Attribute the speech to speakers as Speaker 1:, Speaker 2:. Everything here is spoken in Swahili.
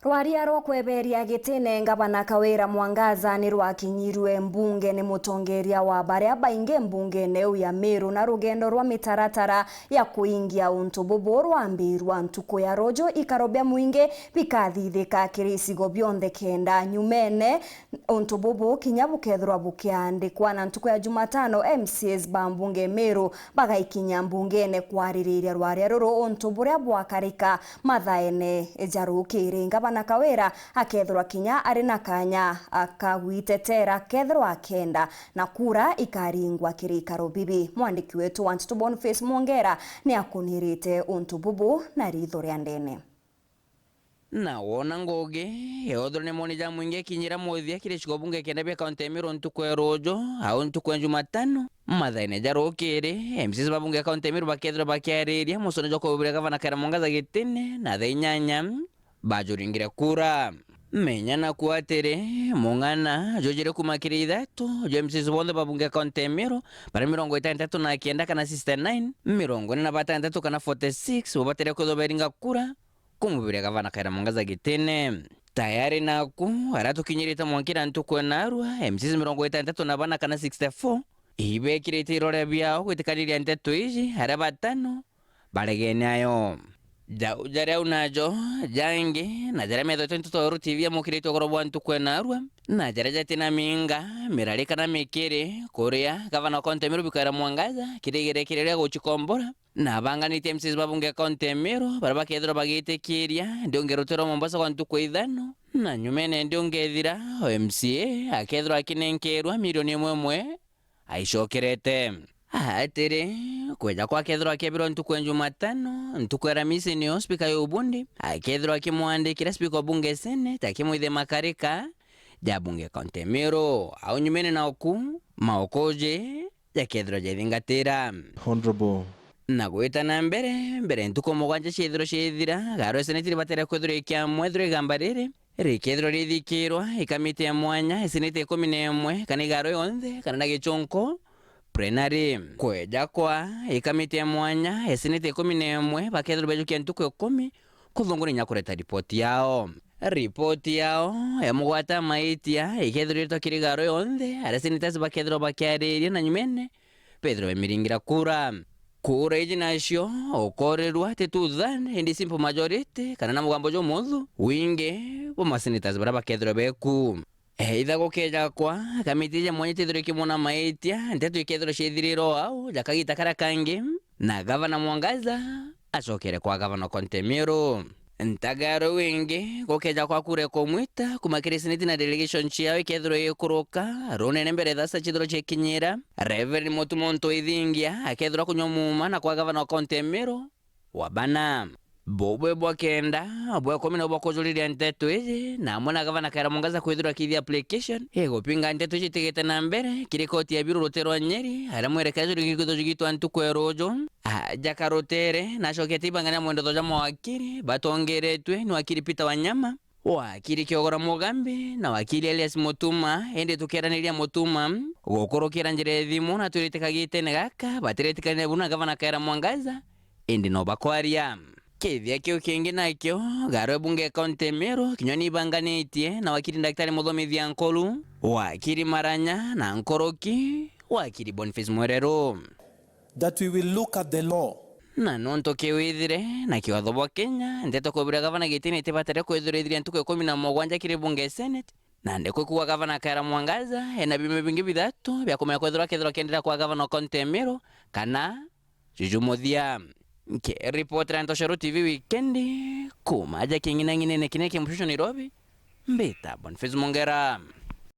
Speaker 1: Rwaria rwa kweberia gitine ngavana Kawira Mwangaza ni rwakinyirwe mbunge ni mutongeria wa baria bainge mbunge neu ya Meru na rugendo rwa mitaratara ya kuingia untu bubu rwambirwa ntuku ya rojo ikarobia mwinge bikathithika kirisigo bionthe kenda nyumene untu bubu kinyabukethirwa bukiandikwa na ntuku ya Jumatano MCs ba mbunge Meru bagaikinya mbungene kwaririria rwaria ruru untu buria bwakarika mathaene ejarukire ngavana Kawira akethirwa kinya ari na kanya akagwitetera kethirwa kenda na kura ikaringwa kirikaro bibi. Mwandiki wetu Wantitu Boniface Mwongera ni akunirite untu bubu na ritho ria ndene.
Speaker 2: Na wona ngoge yodro ne moni jamu inge kinyira mothia kirishiko bunge kenda bia kaunti Meru ntuku ya rojo au ntuku ya Jumatano mathaine jarokire MCs babunge kaunti Meru bakethirwa bakiariria musone joko bure gavana Kawira Mwangaza gitine na thainyanya bajuringira kura menya na kuatere mung'ana jojire kumakire ithatu MCs bonthe babunge kaunti Meru bari 69 na kenda kana 69 46 kana 46 bobatere kuthoberinga kura kumubire gavana Kawira Mwangaza gitine tayari naku aratukinyirite mwankira ntuku narua MCs 63 kana 64 ibekirite irore biao gwitikariria nteto iji hari batano baregene ayo jaria unajo jange na jaria metho ntuto TV mukirite ogorobwa ntuku narua na jaria jatina minga mirarika na mikire kuria gavana kaunti Meru Kawira Mwangaza kirigire kireria guchikombora na banganite MCs babunge kaunti Meru baraba kethiro bagitekiria ndiongerutero Mombasa kwa ntuku ithano na nyumene ndiongethira MCA akethiro akinenkerwa milioni 1 aishokerete atere kweja kwa kethiro akebiro ntuku ya Jumatano ntuku ya Ramisi ni Speaker ya Ubundi akethiro akimwandikira Speaker wa bunge Senate akimwithe makarika ja bunge kaunti Meru au nyumene na oku maokoje ya kethiro jethingatira
Speaker 3: Honorable
Speaker 2: na gwita na mbere ntuku mugwanja ciithiro ciithira garo Senate batere kwethiro ikiamwe thiro igambarire rikethiro rithikirwa ikamite ya mwanya Senate 11 kana igaro yonthe kana na gichonko plenary kweja kwa ikamite ya mwanya Senate 11 bakethiro bejukia ntuku 10 kuthunguri nyakureta ripoti yao ya mugwata maitia ikethiro itokiri garo yonthe ara senators bakethiro bakiariria na nyumene Pedro emiringira kura iji nacio okorerwa tetuthan hindi simple majority kana na mugambo jo muthu winge bo masenators bara bakethiro beku itha gukeja kwa kamiti ya mwanya tethiro kimona maitia nteto ikethiro ciithiriro au jakagita kara kangi na gavana Mwangaza acokere kwa gavana kaunti Meru ntagaro wingi gukeja kwa kure komwita kumakire Senate na delegation ciao ikethiro ikuruka runene mbere thasa chithiro chekinyira Reverend Mutumonto ithingia akethiro kunyomuma na kwa gavana kaunti Meru wabana bobwe bwa kenda bwa 10 bwa kujuriria nteto iji na mwana gavana Kawira Mwangaza kwithirwa kithi application igupinga nteto citigite na mbere kiri koti ya biru rutero Nyeri ara mwerekezo rikigitho jigitwa ntuku erojo jakarotere na shoketi bangana mwendo toja mawakiri batongeretwe ni wakiri Peter Wanyama wakiri Kiogora Mugambi na wakiri Elias Mutuma ende tukeraniria Mutuma gukurukira njire thimu na turitikagite negaka bateretikane buna gavana Kawira Mwangaza ende no bakwaria kithia kio kingi nakio garo bunge kaunti Meru kinyoni banganitie na wakiri Daktari Muthomithia Nkolu wakiri Maranya na Nkoroki wakiri Boniface Mwerero
Speaker 4: that we will look at the law
Speaker 2: na nonto kiwithire na kiwatho bwa Kenya ndeto kubira gavana gitini tibatere kwithiriria ntuku 17 kiri bunge Senate na ndeko kuwa gavana Kawira Mwangaza ena bime bingi bithatu bya kumenya kwithirwa kethirwa kendera kwa gavana kaunti Meru kana jujumuthia ke reporter Antosharu TV weekendi kumaja kingina ngine kineke mshusho Nairobi mbita Boniface Mwongera.